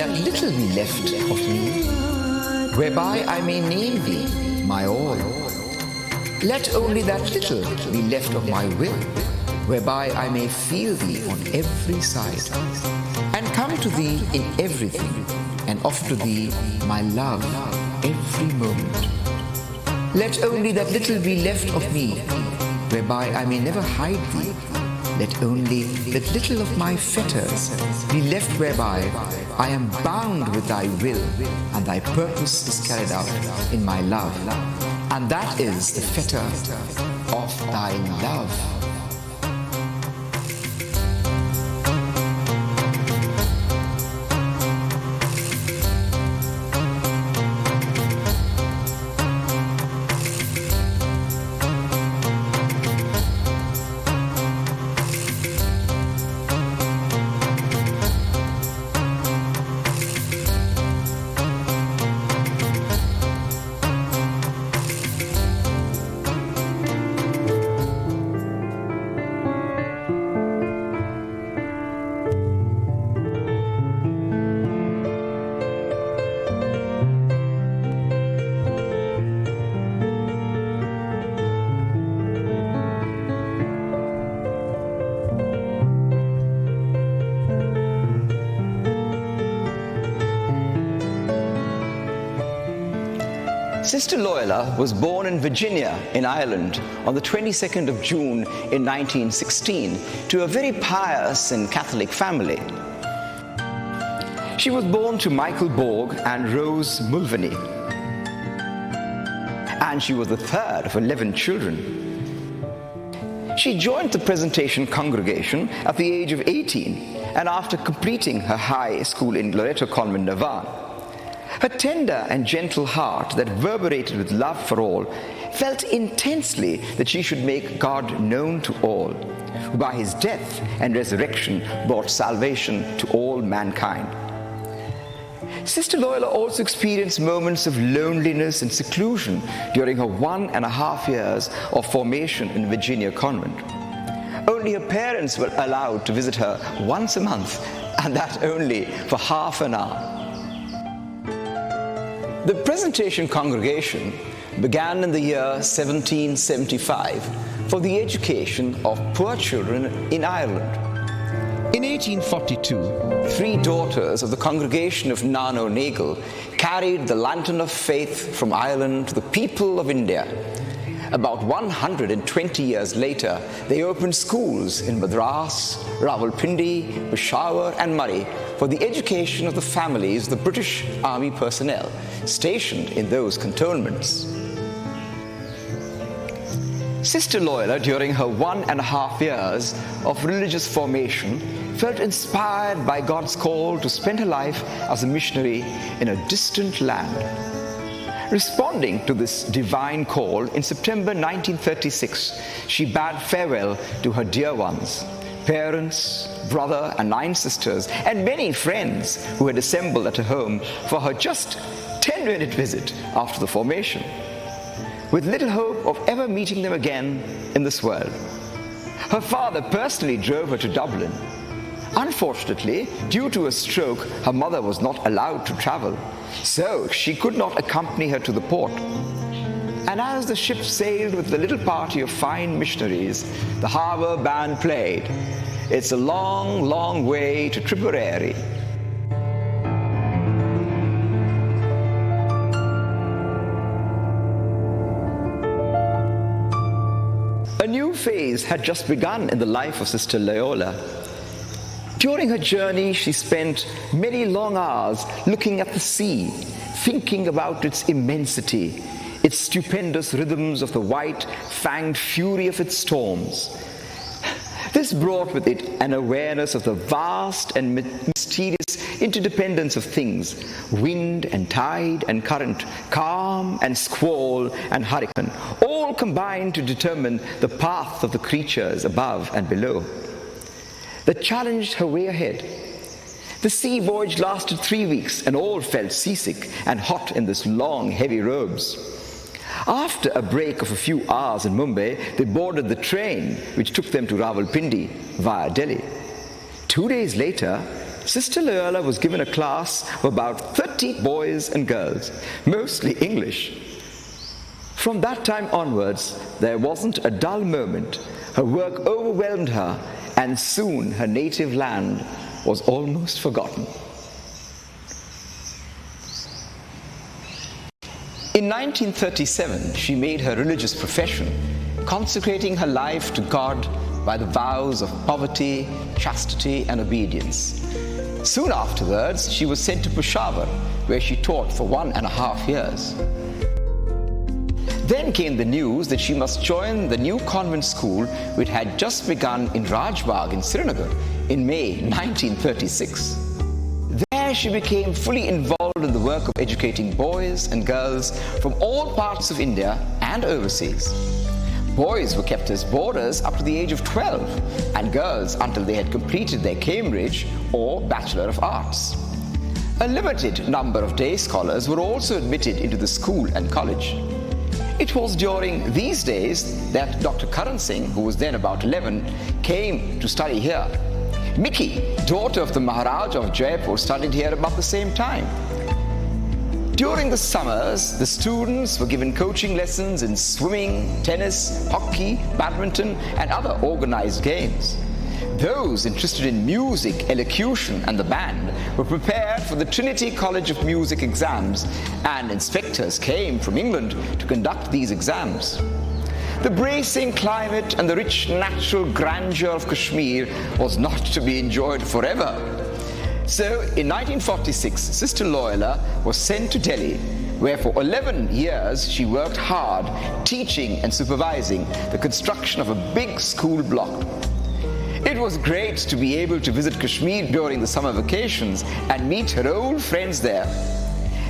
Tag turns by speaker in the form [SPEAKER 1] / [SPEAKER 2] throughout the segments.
[SPEAKER 1] that little be left of me, whereby I may name thee my all. Let only that little be left of my will, whereby I may feel thee on every side, and come to thee in everything, and offer to thee my love every moment. Let only that little be left of me, whereby I may never hide thee. Let only that little of my fetters be left, whereby I am bound with thy will, and thy purpose is carried out in my love. And that is the fetter of thy love.
[SPEAKER 2] Sister Loyola was born in Virginia in Ireland on the 22nd of June in 1916 to a very pious and Catholic family. She was born to Michael Baugh and Rose Mulvaney, and she was the third of 11 children. She joined the Presentation congregation at the age of 18, and after completing her high school in Loreto Convent, Naveen, her tender and gentle heart that reverberated with love for all felt intensely that she should make God known to all, who by his death and resurrection brought salvation to all mankind. Sister Loyola also experienced moments of loneliness and seclusion during her 1.5 years of formation in Virginia Convent. Only her parents were allowed to visit her once a month, and that only for half an hour. The Presentation congregation began in the year 1775 for the education of poor children in Ireland. In 1842, 3 daughters of the congregation of Nano Nagle carried the lantern of faith from Ireland to the people of India. About 120 years later, they opened schools in Madras, Rawalpindi, Peshawar and Murree for the education of the families of the British Army personnel stationed in those cantonments. Sister Loyola, during her 1.5 years of religious formation, felt inspired by God's call to spend her life as a missionary in a distant land. Responding to this divine call, in September 1936, she bade farewell to her dear ones, parents, brother and 9 sisters, and many friends who had assembled at her home for her just 10-minute visit after the formation, with little hope of ever meeting them again in this world. Her father personally drove her to Dublin. Unfortunately, due to a stroke, her mother was not allowed to travel, so she could not accompany her to the port. And as the ship sailed with the little party of fine missionaries, the harbour band played, "It's a long, long way to Tipperary." A new phase had just begun in the life of Sister Loyola. During her journey, she spent many long hours looking at the sea, thinking about its immensity, its stupendous rhythms of the white-fanged fury of its storms. This brought with it an awareness of the vast and mysterious interdependence of things, wind and tide and current, calm and squall and hurricane, all combined to determine the path of the creatures above and below, that challenged her way ahead. The sea voyage lasted 3 weeks, and all felt seasick and hot in this long, heavy robes. After a break of a few hours in Mumbai, they boarded the train which took them to Rawalpindi via Delhi. 2 days later, Sister Loyola was given a class of about 30 boys and girls, mostly English. From that time onwards, there wasn't a dull moment. Her work overwhelmed her, and soon her native land was almost forgotten. In 1937, she made her religious profession, consecrating her life to God by the vows of poverty, chastity, and obedience. Soon afterwards, she was sent to Peshawar, where she taught for 1.5 years. Then came the news that she must join the new convent school which had just begun in Rajbagh in Srinagar in May 1936. There she became fully involved in the work of educating boys and girls from all parts of India and overseas. Boys were kept as boarders up to the age of 12 and girls until they had completed their Cambridge or Bachelor of Arts. A limited number of day scholars were also admitted into the school and college. It was during these days that Dr. Karan Singh, who was then about 11, came to study here. Miki, daughter of the Maharaja of Jaipur, studied here about the same time. During the summers, the students were given coaching lessons in swimming, tennis, hockey, badminton, and other organized games. Those interested in music, elocution, and the band were prepared for the Trinity College of Music exams, and inspectors came from England to conduct these exams. The bracing climate and the rich natural grandeur of Kashmir was not to be enjoyed forever. So in 1946, Sister Loyola was sent to Delhi, where for 11 years she worked hard, teaching and supervising the construction of a big school block. It was great to be able to visit Kashmir during the summer vacations and meet her old friends there.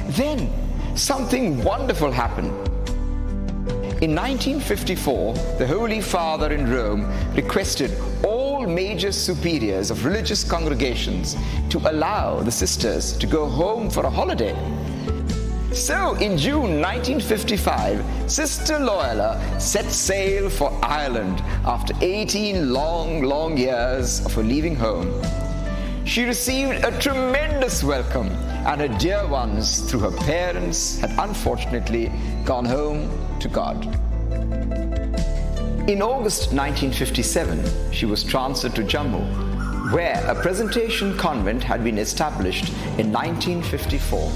[SPEAKER 2] Then something wonderful happened. In 1954, the Holy Father in Rome requested all major superiors of religious congregations to allow the sisters to go home for a holiday. So in June 1955, Sister Loyola set sail for Ireland after 18 long years of her leaving home. She received a tremendous welcome, and her dear ones, through her parents, had unfortunately gone home to God. In August 1957, she was transferred to Jammu, where a presentation convent had been established in 1954.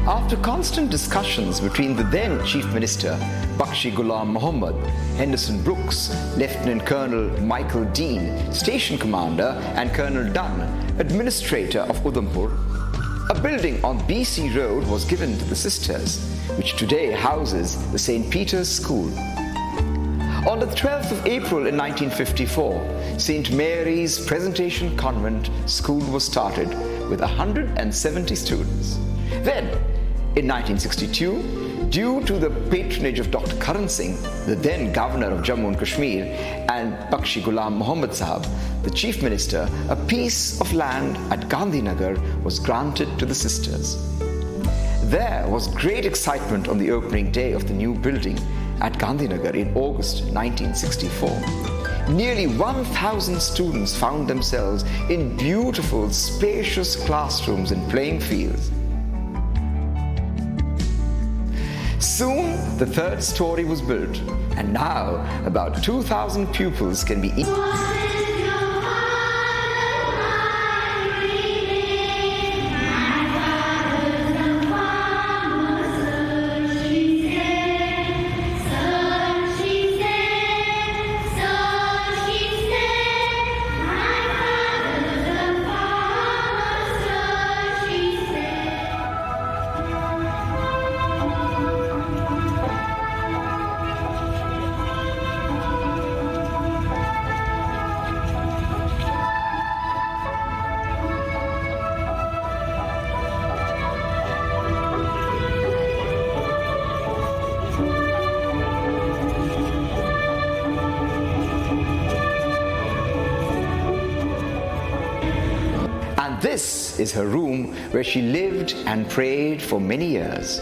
[SPEAKER 2] After constant discussions between the then Chief Minister, Bakshi Ghulam Muhammad, Henderson Brooks, Lieutenant Colonel Michael Dean, Station Commander, and Colonel Dunn, Administrator of Udhampur, a building on BC Road was given to the sisters, which today houses the St. Peter's School. On the 12th of April in 1954, St. Mary's Presentation Convent School was started with 170 students. Then, in 1962, due to the patronage of Dr. Karan Singh, the then Governor of Jammu and Kashmir, and Bakshi Ghulam Muhammad Sahab, the Chief Minister, a piece of land at Gandhinagar was granted to the sisters. There was great excitement on the opening day of the new building at Gandhinagar in August 1964. Nearly 1,000 students found themselves in beautiful, spacious classrooms and playing fields. Soon, the third story was built, and now about 2,000 pupils can be This is her room where she lived and prayed for many years.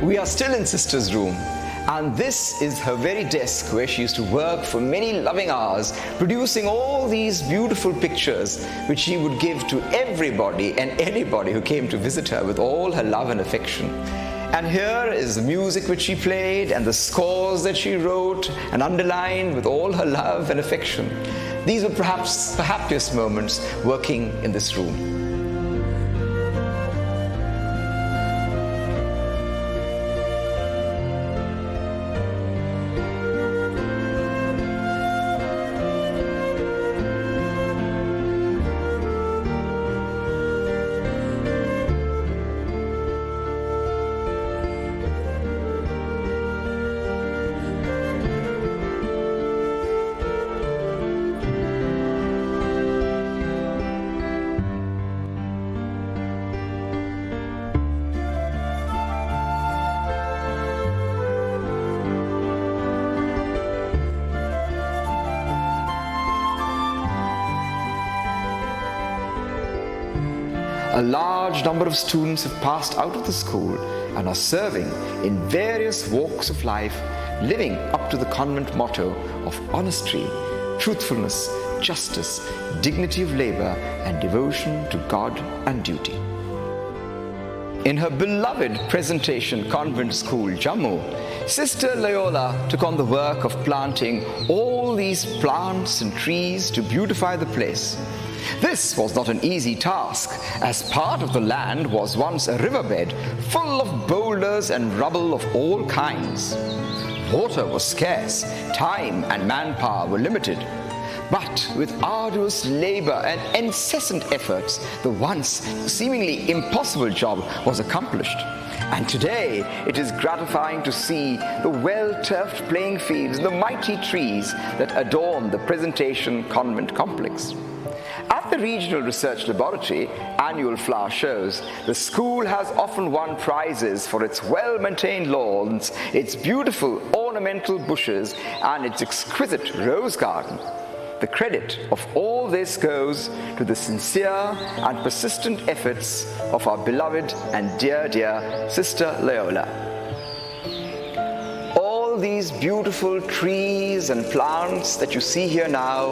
[SPEAKER 2] We are still in Sister's room, and this is her very desk where she used to work for many loving hours, producing all these beautiful pictures which she would give to everybody and anybody who came to visit her with all her love and affection. And here is the music which she played and the scores that she wrote and underlined with all her love and affection. These were perhaps the happiest moments working in this room. A large number of students have passed out of the school and are serving in various walks of life, living up to the convent motto of honesty, truthfulness, justice, dignity of labor, and devotion to God and duty. In her beloved Presentation Convent School, Jammu, Sister Loyola took on the work of planting all these plants and trees to beautify the place. This was not an easy task, as part of the land was once a riverbed full of boulders and rubble of all kinds. Water was scarce, time and manpower were limited. But with arduous labor and incessant efforts, the once seemingly impossible job was accomplished. And today it is gratifying to see the well-turfed playing fields and the mighty trees that adorn the Presentation Convent complex. At the Regional Research Laboratory annual flower shows, the school has often won prizes for its well-maintained lawns, its beautiful ornamental bushes, and its exquisite rose garden. The credit of all this goes to the sincere and persistent efforts of our beloved and dear Sister Loyola. All these beautiful trees and plants that you see here now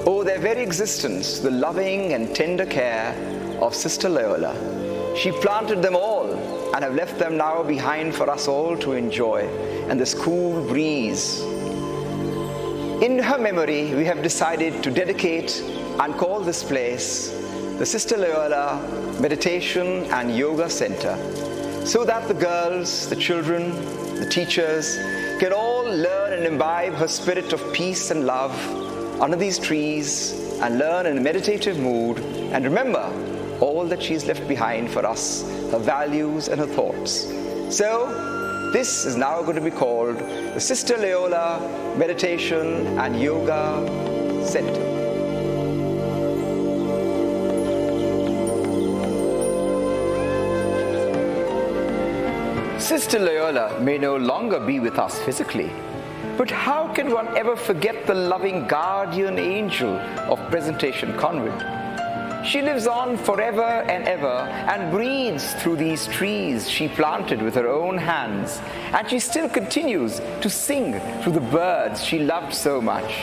[SPEAKER 2] owe their very existence to the loving and tender care of Sister Loyola. She planted them all and have left them now behind for us all to enjoy and this cool breeze. In her memory, we have decided to dedicate and call this place the Sister Loyola Meditation and Yoga Center, so that the girls, the children, the teachers can all learn and imbibe her spirit of peace and love under these trees and learn in a meditative mood and remember all that she's left behind for us, her values and her thoughts. So this is now going to be called the Sister Loyola Meditation and Yoga Center. Sister Loyola may no longer be with us physically, but how can one ever forget the loving guardian angel of Presentation Convent? She lives on forever and ever and breathes through these trees she planted with her own hands, and she still continues to sing through the birds she loved so much.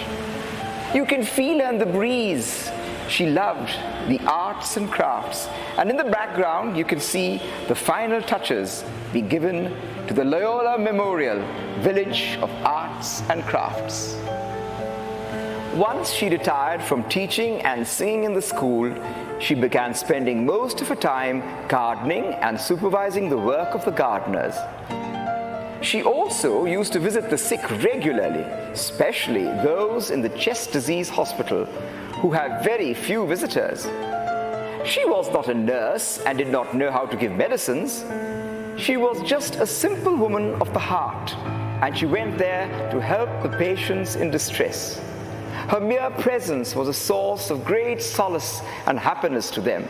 [SPEAKER 2] You can feel her in the breeze. She loved the arts and crafts, and in the background you can see the final touches be given to the Loyola Memorial Village of Arts and Crafts. Once she retired from teaching and singing in the school, she began spending most of her time gardening and supervising the work of the gardeners. She also used to visit the sick regularly, especially those in the chest disease hospital who have very few visitors. She was not a nurse and did not know how to give medicines. She was just a simple woman of the heart, and she went there to help the patients in distress. Her mere presence was a source of great solace and happiness to them.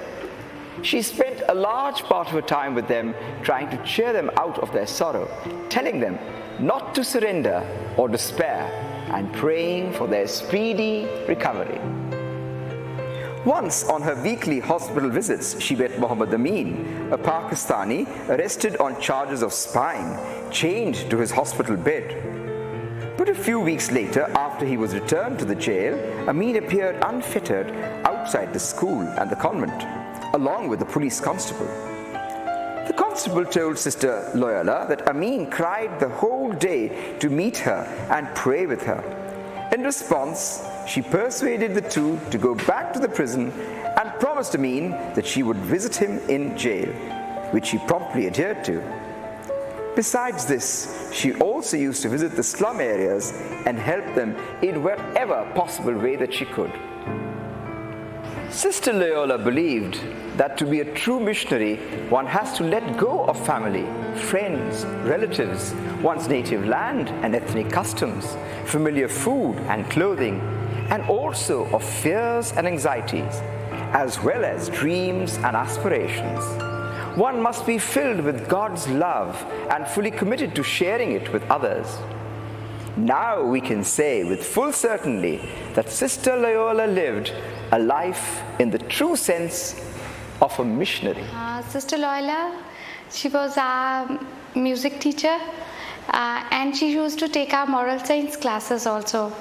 [SPEAKER 2] She spent a large part of her time with them trying to cheer them out of their sorrow, telling them not to surrender or despair, and praying for their speedy recovery. Once on her weekly hospital visits, she met Mohammad Amin, a Pakistani arrested on charges of spying, chained to his hospital bed. But a few weeks later, after he was returned to the jail, Amin appeared unfettered outside the school and the convent, along with the police constable. The constable told Sister Loyola that Amin cried the whole day to meet her and pray with her. In response, she persuaded the two to go back to the prison and promised Amin that she would visit him in jail, which he promptly adhered to. Besides this, she also used to visit the slum areas and help them in whatever possible way that she could. Sister Loyola believed that to be a true missionary, one has to let go of family, friends, relatives, one's native land and ethnic customs, familiar food and clothing, and also of fears and anxieties, as well as dreams and aspirations. One must be filled with God's love and fully committed to sharing it with others. Now we can say with full certainty that Sister Loyola lived a life in the true sense of a missionary.
[SPEAKER 3] Sister Loyola, she was a music teacher and she used to take our moral science classes also.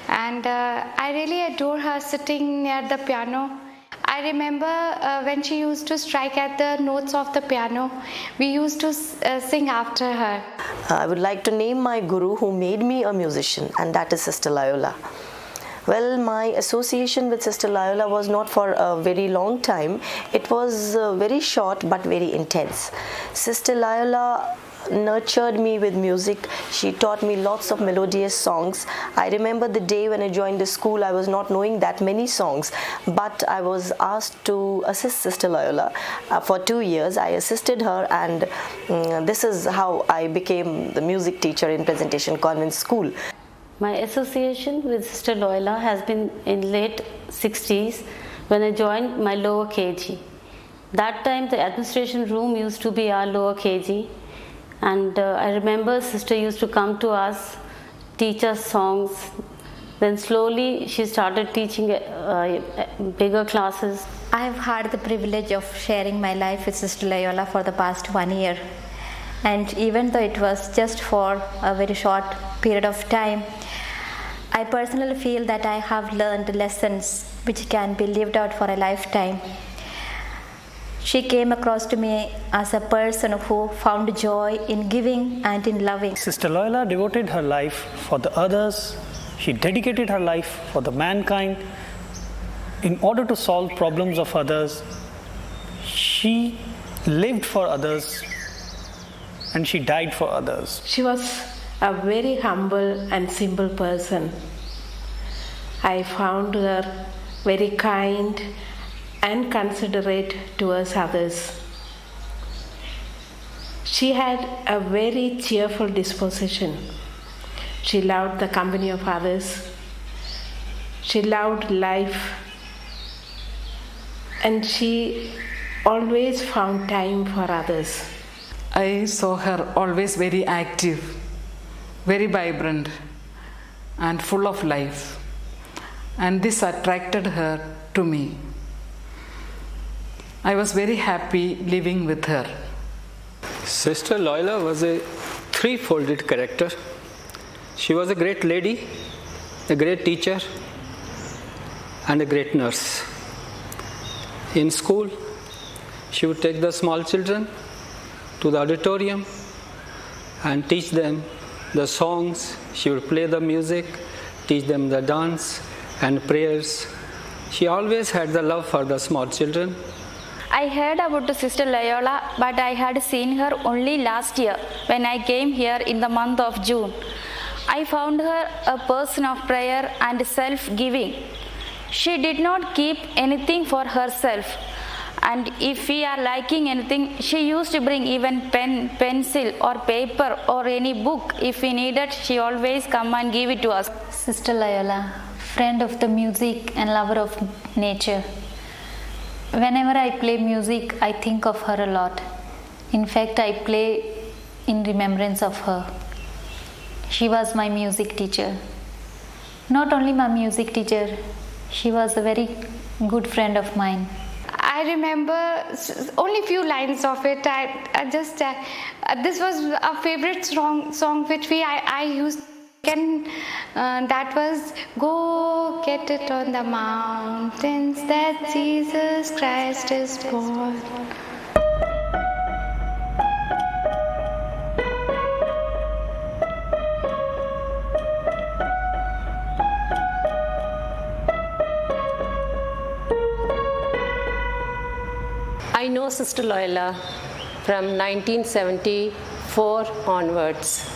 [SPEAKER 3] And I really adore her sitting near the piano. I remember when she used to strike at the notes of the piano, we used to sing after her.
[SPEAKER 4] I would like to name my guru who made me a musician, and that is Sister Loyola. Well, my association with Sister Loyola was not for a very long time. It was very short but very intense. Sister Loyola nurtured me with music. She taught me lots of melodious songs. I remember the day when I joined the school, I was not knowing that many songs, but I was asked to assist Sister Loyola for 2 years. I assisted her, and this is how I became the music teacher in Presentation Convent School.
[SPEAKER 5] My association with Sister Loyola has been in late 60s when I joined my lower KG. That time the administration room used to be our lower KG. And I remember Sister used to come to us, teach us songs. Then slowly she started teaching bigger classes.
[SPEAKER 6] I have had the privilege of sharing my life with Sister Loyola for the past 1 year. And even though it was just for a very short period of time, I personally feel that I have learned lessons which can be lived out for a lifetime. She came across to me as a person who found joy in giving and in loving.
[SPEAKER 7] Sister Loyola devoted her life for the others. She dedicated her life for the mankind. In order to solve problems of others, she lived for others and she died for others.
[SPEAKER 8] She was a very humble and simple person. I found her very kind and considerate towards others. She had a very cheerful disposition. She loved the company of others. She loved life. And she always found time for others.
[SPEAKER 9] I saw her always very active, very vibrant, and full of life. And this attracted her to me. I was very happy living with her.
[SPEAKER 10] Sister Loyola was a three-folded character. She was a great lady, a great teacher, and a great nurse. In school, she would take the small children to the auditorium and teach them the songs. She would play the music, teach them the dance and prayers. She always had the love for the small children.
[SPEAKER 3] I heard about Sister Loyola, but I had seen her only last year when I came here in the month of June. I found her a person of prayer and self-giving. She did not keep anything for herself, and if we are liking anything, she used to bring even pen, pencil or paper or any book. If we needed, she always come and give it to us.
[SPEAKER 6] Sister Loyola, friend of the music and lover of nature. Whenever I play music, I think of her a lot. In fact, I play in remembrance of her. She was my music teacher. Not only my music teacher, she was a very good friend of mine.
[SPEAKER 11] I remember only few lines of it. This was a favorite song which I used, and that was "Go get it on the mountains that Jesus Christ is born."
[SPEAKER 12] I know Sister Loyola from 1974 onwards,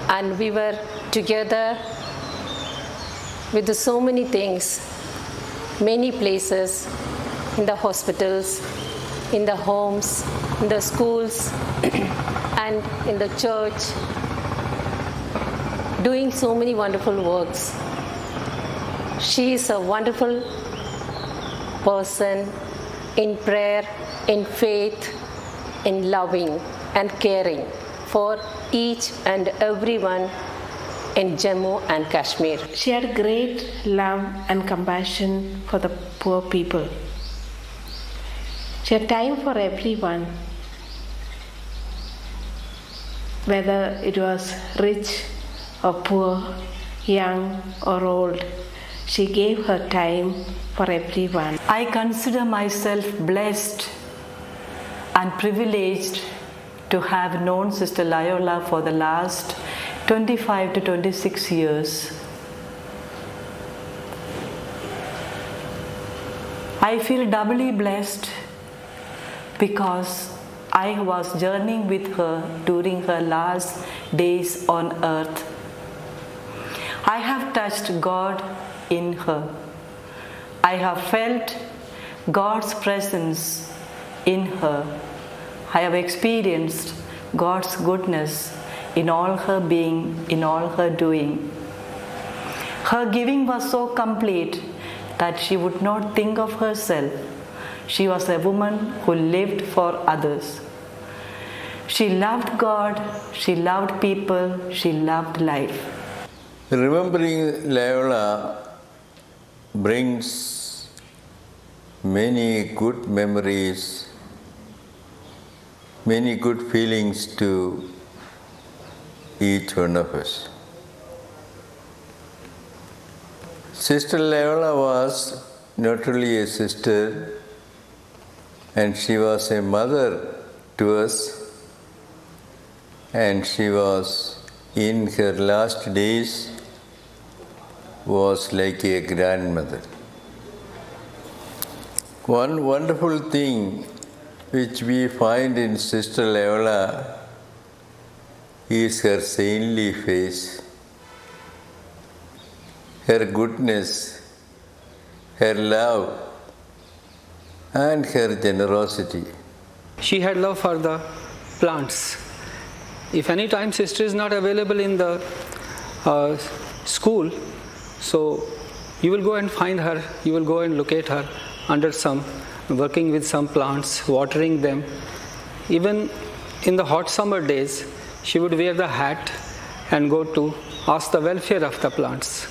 [SPEAKER 12] and we were together with so many things, many places, in the hospitals, in the homes, in the schools, and in the church, doing so many wonderful works. She is a wonderful person in prayer, in faith, in loving and caring for each and everyone in Jammu and Kashmir.
[SPEAKER 8] She had great love and compassion for the poor people. She had time for everyone, whether it was rich or poor, young or old. She gave her time for everyone.
[SPEAKER 13] I consider myself blessed and privileged to have known Sister Loyola for the last 25 to 26 years. I feel doubly blessed because I was journeying with her during her last days on earth. I have touched God in her. I have felt God's presence in her. I have experienced God's goodness in all her being, in all her doing. Her giving was so complete that she would not think of herself. She was a woman who lived for others. She loved God, she loved people, she loved life.
[SPEAKER 14] Remembering Loyola brings many good memories, many good feelings to each one of us. Sister Loyola was not only a sister, and she was a mother to us, and she was in her last days was like a grandmother. One wonderful thing which we find in Sister Loyola is her saintly face, her goodness, her love, and her generosity.
[SPEAKER 10] She had love for the plants. If any time sister is not available in the school, so you will go and find her, you will go and locate her under working with some plants, watering them. Even in the hot summer days, she would wear the hat and go to ask the welfare of the plants.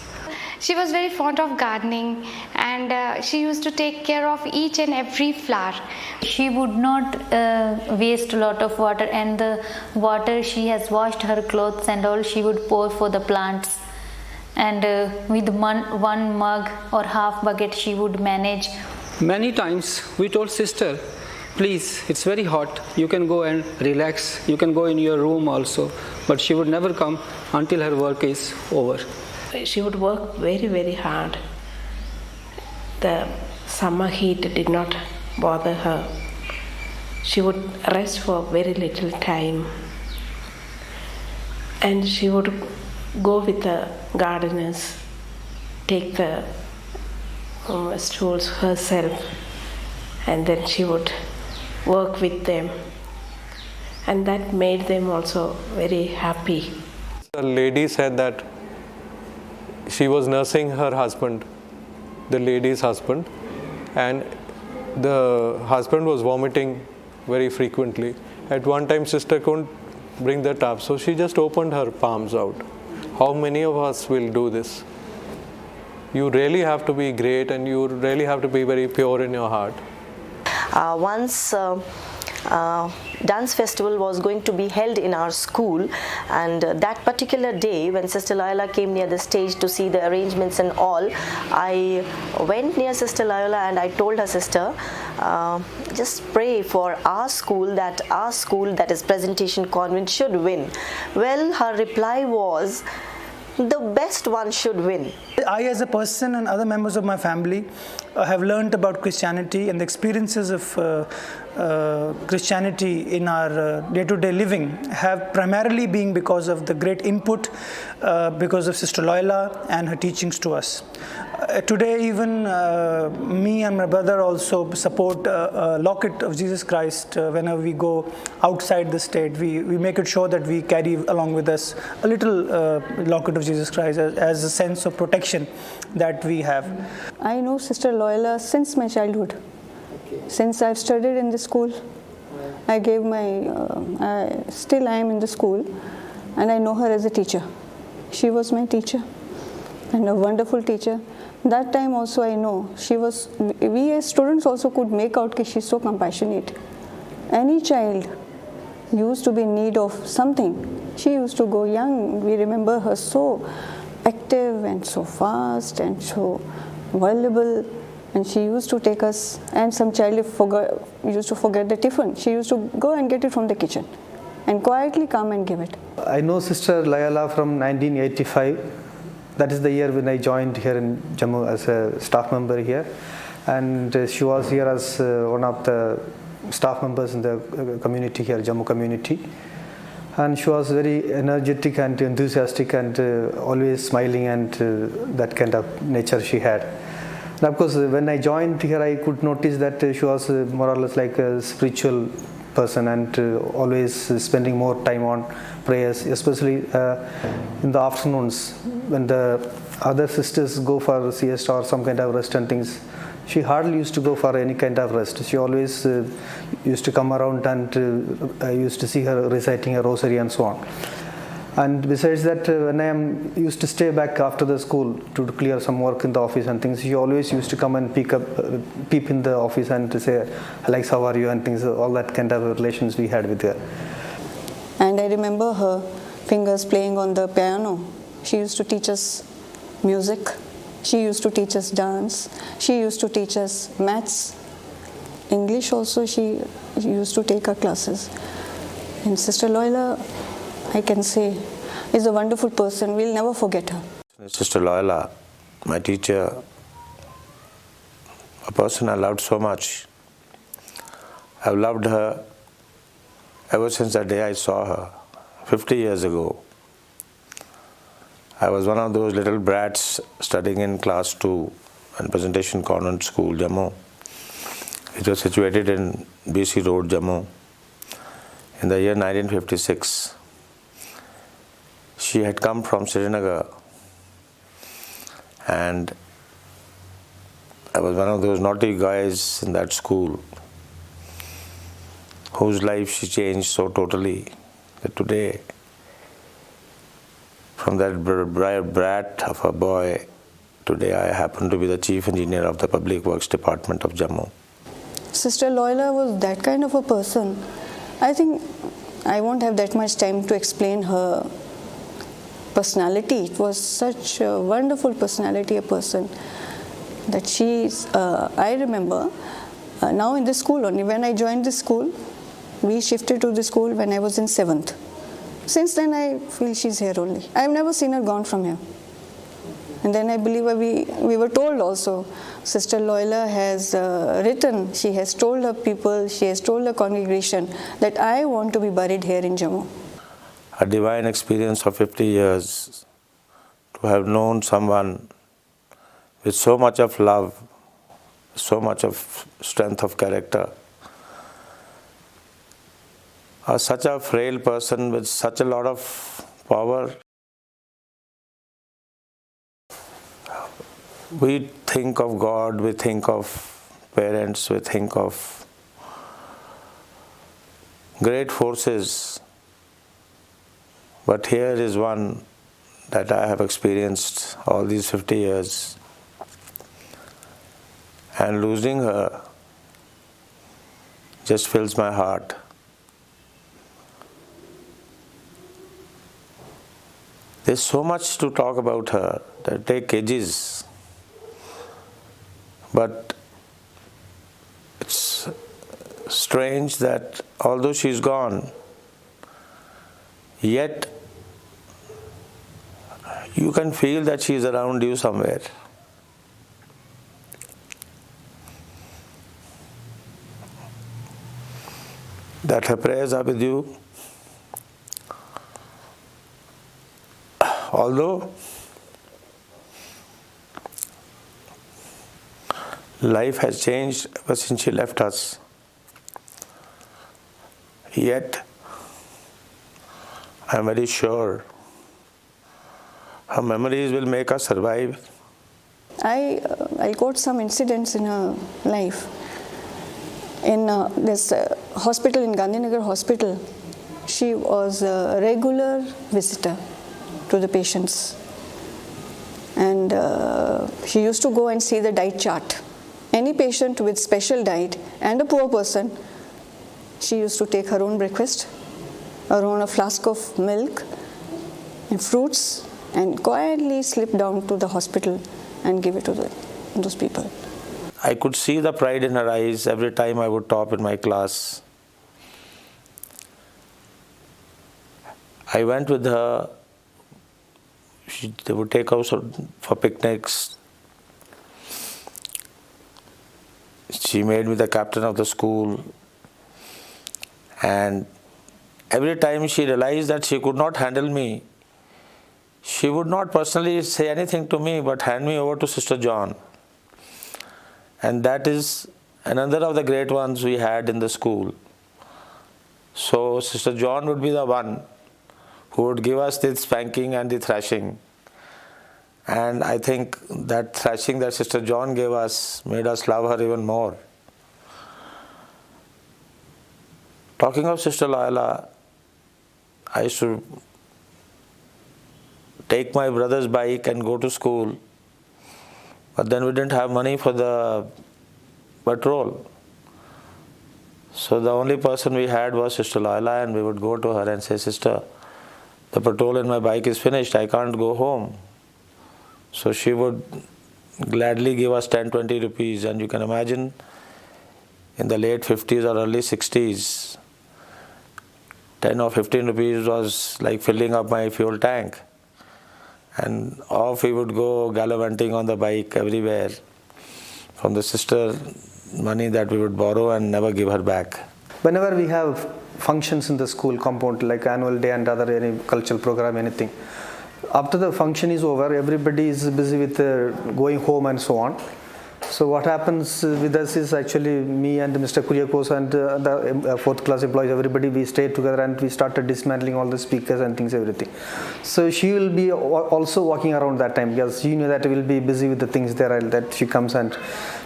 [SPEAKER 11] She was very fond of gardening, and she used to take care of each and every flower.
[SPEAKER 6] She would not waste a lot of water, and the water she has washed her clothes and all she would pour for the plants. And with one mug or half bucket she would manage.
[SPEAKER 10] Many times we told sister, please, it's very hot, you can go and relax, you can go in your room also. But she would never come until her work is over.
[SPEAKER 8] She would work very, very hard. The summer heat did not bother her. She would rest for very little time. And she would go with the gardeners, take the stools herself, and then she would work with them. And that made them also very happy.
[SPEAKER 15] The lady said that she was nursing her husband, the lady's husband, and the husband was vomiting very frequently. At one time, sister couldn't bring the tap, so she just opened her palms out. How many of us will do this? you really have to be great and you really have to be very pure in your heart.
[SPEAKER 4] Once dance festival was going to be held in our school, and that particular day when Sister Loyola came near the stage to see the arrangements and all, I went near Sister Loyola and I told her, sister, just pray for our school, that is Presentation Convent, should win. Well, her reply was, the best one should win.
[SPEAKER 16] I, as a person, and other members of my family have learned about Christianity, and the experiences of Christianity in our day-to-day living have primarily been because of the great input because of Sister Loyola and her teachings to us. Today, even me and my brother also support a locket of Jesus Christ whenever we go outside the state. We make it sure that we carry along with us a little locket of Jesus Christ as a sense of protection that we have.
[SPEAKER 17] I know Sister Loyola since my childhood. Since I've studied in the school, I gave my, still I am in the school, and I know her as a teacher. She was my teacher and a wonderful teacher. That time also I know she was, we as students also could make out that she's so compassionate. Any child used to be in need of something, she used to go young. We remember her so active and so fast and so valuable. And she used to take us, and some child used to forget the tiffin. She used to go and get it from the kitchen and quietly come and give it.
[SPEAKER 18] I know Sister Loyola from 1985. That is the year when I joined here in Jammu as a staff member here. And she was here as one of the staff members in the community here, Jammu community. And she was very energetic and enthusiastic and always smiling, and that kind of nature she had. And of course, when I joined here, I could notice that she was more or less like a spiritual person and always spending more time on prayers, especially in the afternoons when the other sisters go for siesta or some kind of rest and things. She hardly used to go for any kind of rest. She always used to come around, and I used to see her reciting a rosary and so on. And besides that, when I used to stay back after the school to clear some work in the office and things, she always used to come and peep in the office and to say, Alex, how are you, and things, all that kind of relations we had with her.
[SPEAKER 17] And I remember her fingers playing on the piano. She used to teach us music. She used to teach us dance. She used to teach us maths. English also, she used to take our classes. And Sister Loyola, I can say, is a wonderful person. We'll never forget her.
[SPEAKER 19] Sister Loyola, my teacher, a person I loved so much. I've loved her ever since the day I saw her, 50 years ago. I was one of those little brats studying in class 2 in Presentation Convent School, Jammu. It was situated in BC Road, Jammu, in the year 1956. She had come from SRINAGAR, and I was one of those naughty guys in that school whose life she changed so totally that today, from that brat of a boy, today I happen to be the Chief Engineer of the Public Works Department of Jammu.
[SPEAKER 17] Sister Loyola was that kind of a person. I think I won't have that much time to explain her personality. It was such a wonderful personality, a person that I remember now in the school only. When I joined the school, we shifted to the school when I was in 7th. Since then I feel she's here only. I've never seen her gone from here. And then I believe we were told also, Sister Loyola has written, she has told her people, she has told her congregation that I want to be buried here in Jammu.
[SPEAKER 19] A divine experience of 50 years, to have known someone with so much of love, so much of strength of character, such a frail person with such a lot of power. We think of God, we think of parents, we think of great forces. But here is one that I have experienced all these 50 years. And losing her just fills my heart. There's so much to talk about her that take ages. But it's strange that although she's gone, yet you can feel that she's around you somewhere. That her prayers are with you. Although life has changed ever since she left us, yet I am very sure her memories will make us survive.
[SPEAKER 17] I got some incidents in her life. In this hospital, in Gandhinagar hospital, she was a regular visitor to the patients. And she used to go and see the diet chart. Any patient with special diet and a poor person, she used to take her own breakfast, her own a flask of milk and fruits, and quietly slip down to the hospital and give it to those people.
[SPEAKER 19] I could see the pride in her eyes every time I would top in my class. I went with her. They would take us for picnics. She made me the captain of the school. And every time she realized that she could not handle me, she would not personally say anything to me but hand me over to Sister John. And that is another of the great ones we had in the school. So Sister John would be the one who would give us the spanking and the thrashing. And I think that thrashing that Sister John gave us made us love her even more. Talking of Sister Loyola, I used to take my brother's bike and go to school. But then we didn't have money for the petrol. So the only person we had was Sister Loyola, and we would go to her and say, Sister, the petrol in my bike is finished, I can't go home. So she would gladly give us 10-20 rupees, and you can imagine in the late 50s or early 60s, 10 or 15 rupees was like filling up my fuel tank. And off we would go gallivanting on the bike everywhere from the sister money that we would borrow and never give her back.
[SPEAKER 18] Whenever we have functions in the school compound, like annual day and other any cultural program, anything, after the function is over, everybody is busy with going home and so on. So what happens with us is actually me and Mr. Kuriakos and the fourth class employees, everybody, we stayed together and we started dismantling all the speakers and things, everything. So she will be also walking around that time because she knew that we will be busy with the things there, that she comes and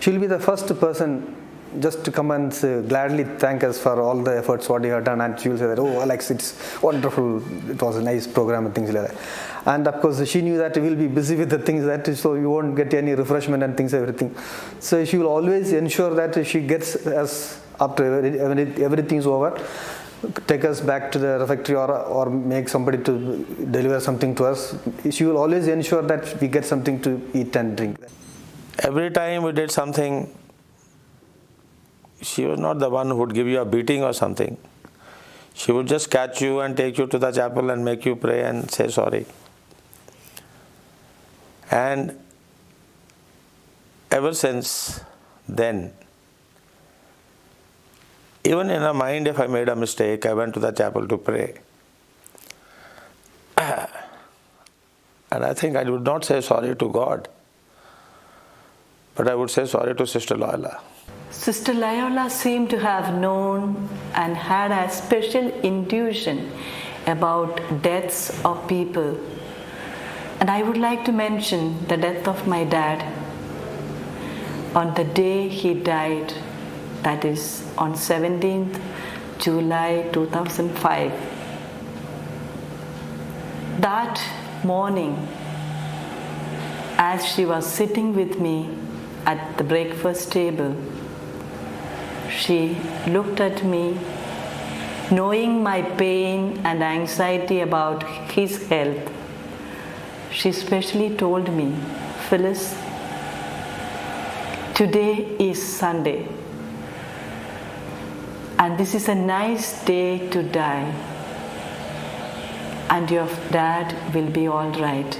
[SPEAKER 18] she will be the first person just to come and gladly thank us for all the efforts what you have done, and she will say that, oh Alex, it's wonderful, it was a nice program and things like that. And of course she knew that we will be busy with the things that, so you won't get any refreshment and things, everything. So she will always ensure that she gets us after everything is over, take us back to the refectory or make somebody to deliver something to us. She will always ensure that we get something to eat and drink.
[SPEAKER 19] Every time we did something, she was not the one who would give you a beating or something. She would just catch you and take you to the chapel and make you pray and say sorry. And ever since then, even in her mind, if I made a mistake, I went to the chapel to pray. And I think I would not say sorry to God, but I would say sorry to Sister Loyola.
[SPEAKER 13] Sister Loyola seemed to have known and had a special intuition about deaths of people. And I would like to mention the death of my dad on the day he died, that is on 17th July 2005. That morning, as she was sitting with me at the breakfast table. She looked at me, knowing my pain and anxiety about his health. She specially told me, Phyllis, today is Sunday, and this is a nice day to die, and your dad will be all right.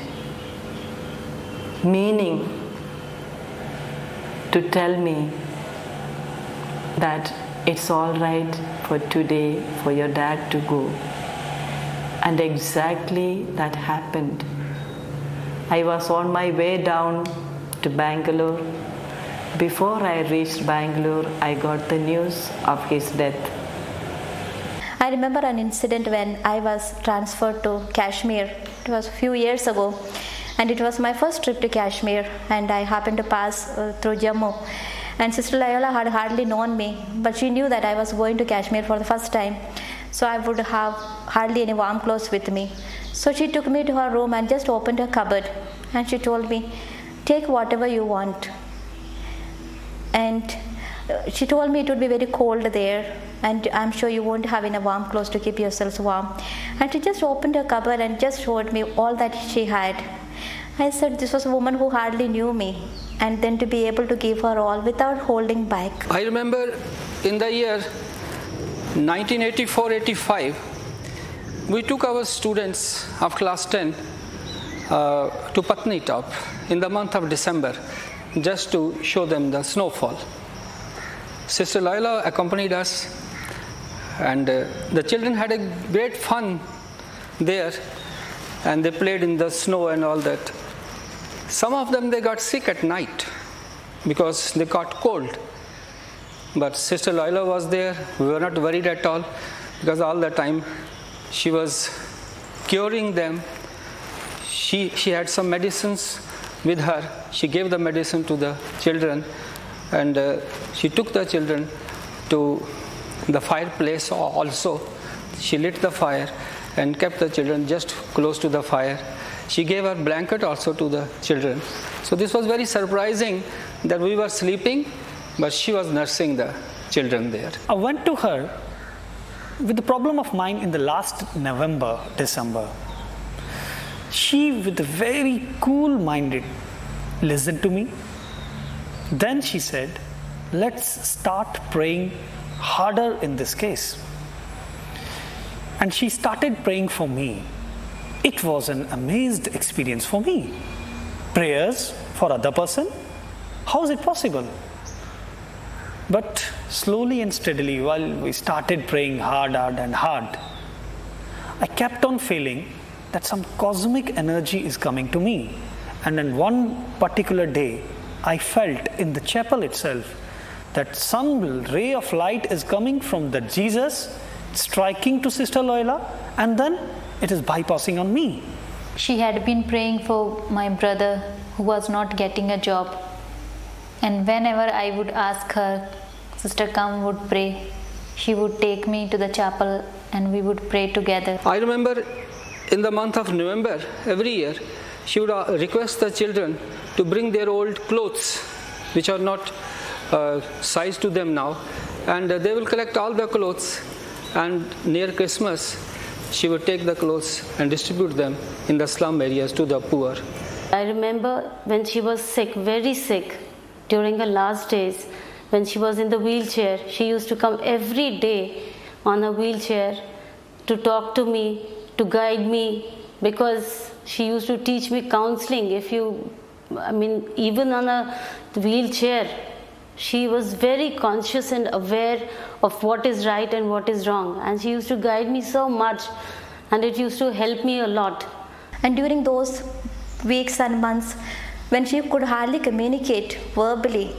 [SPEAKER 13] Meaning to tell me that it's all right for today for your dad to go. And exactly that happened. I was on my way down to Bangalore. Before I reached Bangalore, I got the news of his death.
[SPEAKER 6] I remember an incident when I was transferred to Kashmir. It was a few years ago, and it was my first trip to Kashmir, and I happened to pass through Jammu. And Sister Loyola had hardly known me, but she knew that I was going to Kashmir for the first time, so I would have hardly any warm clothes with me. So she took me to her room and just opened her cupboard, and she told me, take whatever you want. And she told me it would be very cold there, and I'm sure you won't have enough warm clothes to keep yourselves warm. And she just opened her cupboard and just showed me all that she had. I said, this was a woman who hardly knew me, and then to be able to give her all without holding back.
[SPEAKER 10] I remember in the year 1984-85, we took our students of class 10 to Patnitop in the month of December, just to show them the snowfall. Sister Loyola accompanied us, and the children had a great fun there, and they played in the snow and all that. Some of them, they got sick at night because they got cold. But Sister Loyola was there. We were not worried at all, because all the time she was curing them. She had some medicines with her. She gave the medicine to the children, and she took the children to the fireplace also. She lit the fire and kept the children just close to the fire. She gave her blanket also to the children. So this was very surprising that we were sleeping, but she was nursing the children there.
[SPEAKER 7] I went to her with a problem of mine in the last November, December. She, with a very cool-minded, listened to me. Then she said, let's start praying harder in this case. And she started praying for me. It was an amazed experience for me. Prayers for other person? How is it possible? But slowly and steadily, while we started praying hard, I kept on feeling that some cosmic energy is coming to me. And in one particular day, I felt in the chapel itself that some ray of light is coming from the Jesus, striking to Sister Loyola, and then it is bypassing on me.
[SPEAKER 3] She had been praying for my brother who was not getting a job. And whenever I would ask her, Sister come would pray, she would take me to the chapel and we would pray together.
[SPEAKER 10] I remember in the month of November, every year, she would request the children to bring their old clothes, which are not sized to them now, and they will collect all the clothes, and near Christmas, she would take the clothes and distribute them in the slum areas to the poor.
[SPEAKER 5] I remember when she was sick, very sick, during her last days, when she was in the wheelchair, she used to come every day on her wheelchair to talk to me, to guide me, because she used to teach me counseling. Even on a wheelchair, she was very conscious and aware of what is right and what is wrong. And she used to guide me so much, and it used to help me a lot.
[SPEAKER 6] And during those weeks and months, when she could hardly communicate verbally,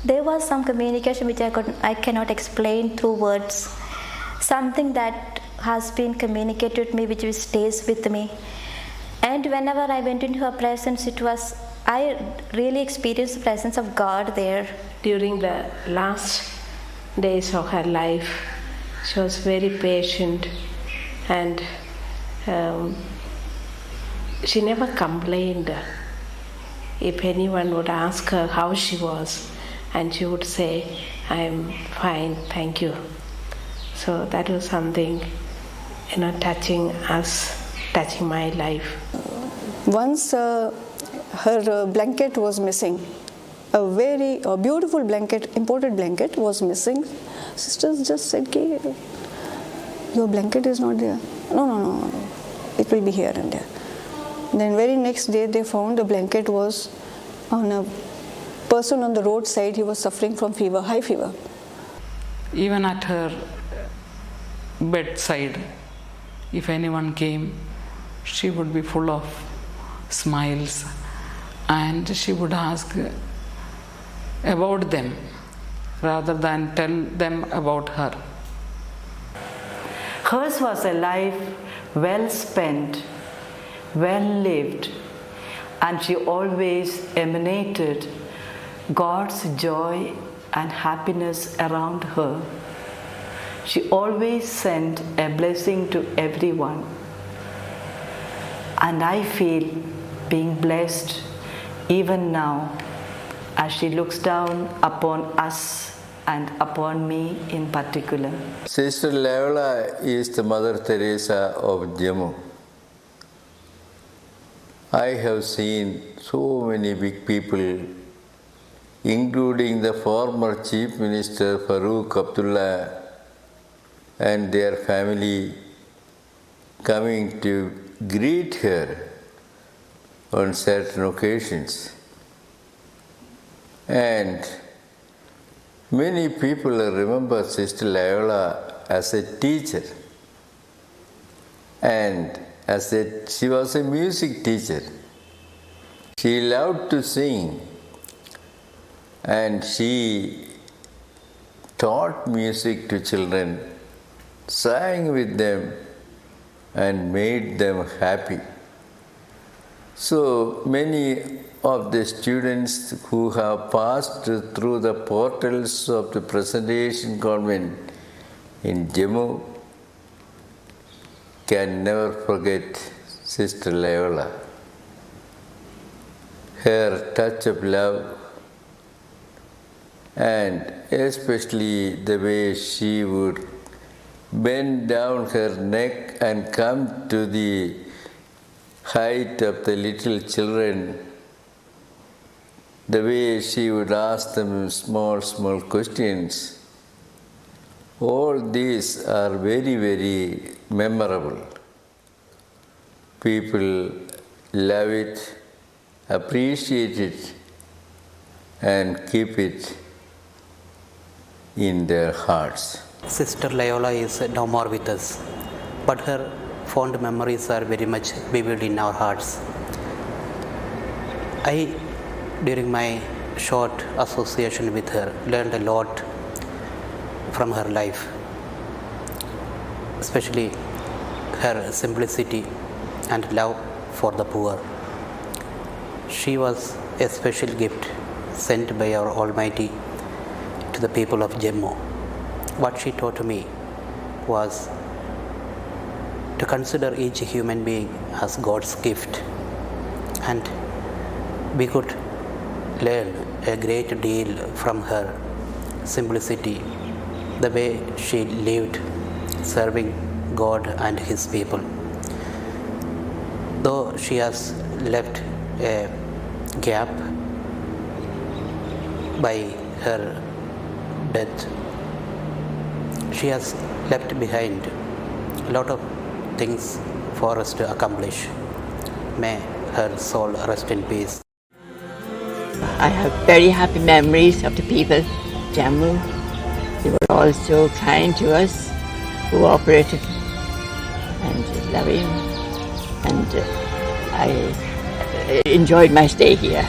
[SPEAKER 6] there was some communication which I cannot explain through words. Something that has been communicated to me, which stays with me. And whenever I went into her presence, I really experienced the presence of God there.
[SPEAKER 8] During the last days of her life, she was very patient, and she never complained. if anyone would ask her how she was, and she would say, I am fine, thank you. So that was something, touching us, touching my life.
[SPEAKER 17] Once her blanket was missing. A beautiful blanket, imported blanket was missing. Sisters just said, okay, your blanket is not there. No, it will be here and there. Then very next day they found the blanket was on a person on the roadside. He was suffering from fever, high fever.
[SPEAKER 9] Even at her bedside, if anyone came, she would be full of smiles and she would ask about them rather than tell them about her.
[SPEAKER 13] Hers was a life well spent, well lived, and she always emanated God's joy and happiness around her. She always sent a blessing to everyone. And I feel being blessed even now as she looks down upon us and upon me in particular.
[SPEAKER 14] Sister Loyola is the Mother Teresa of Jammu. I have seen so many big people, including the former Chief Minister Farooq Abdullah and their family, coming to greet her on certain occasions. And many people remember Sister Loyola as a teacher, and she was a music teacher. She loved to sing, and she taught music to children, sang with them, and made them happy. So many of the students who have passed through the portals of the Presentation Convent in Jammu can never forget Sister Loyola. Her touch of love, and especially the way she would bend down her neck and come to the height of the little children, the way she would ask them small questions. All these are very, very memorable. People love it, appreciate it, and keep it in their hearts.
[SPEAKER 20] Sister Loyola is no more with us, but her fond memories are very much vivid in our hearts. During my short association with her, learned a lot from her life, especially her simplicity and love for the poor. She was a special gift sent by our Almighty to the people of Jammu. What she taught me was to consider each human being as God's gift, and we could learn a great deal from her simplicity, the way she lived serving God and His people. Though she has left a gap by her death, she has left behind a lot of things for us to accomplish. May her soul rest in peace.
[SPEAKER 21] I have very happy memories of the people of Jammu. They were all so kind to us, cooperative and loving, and I enjoyed my stay here.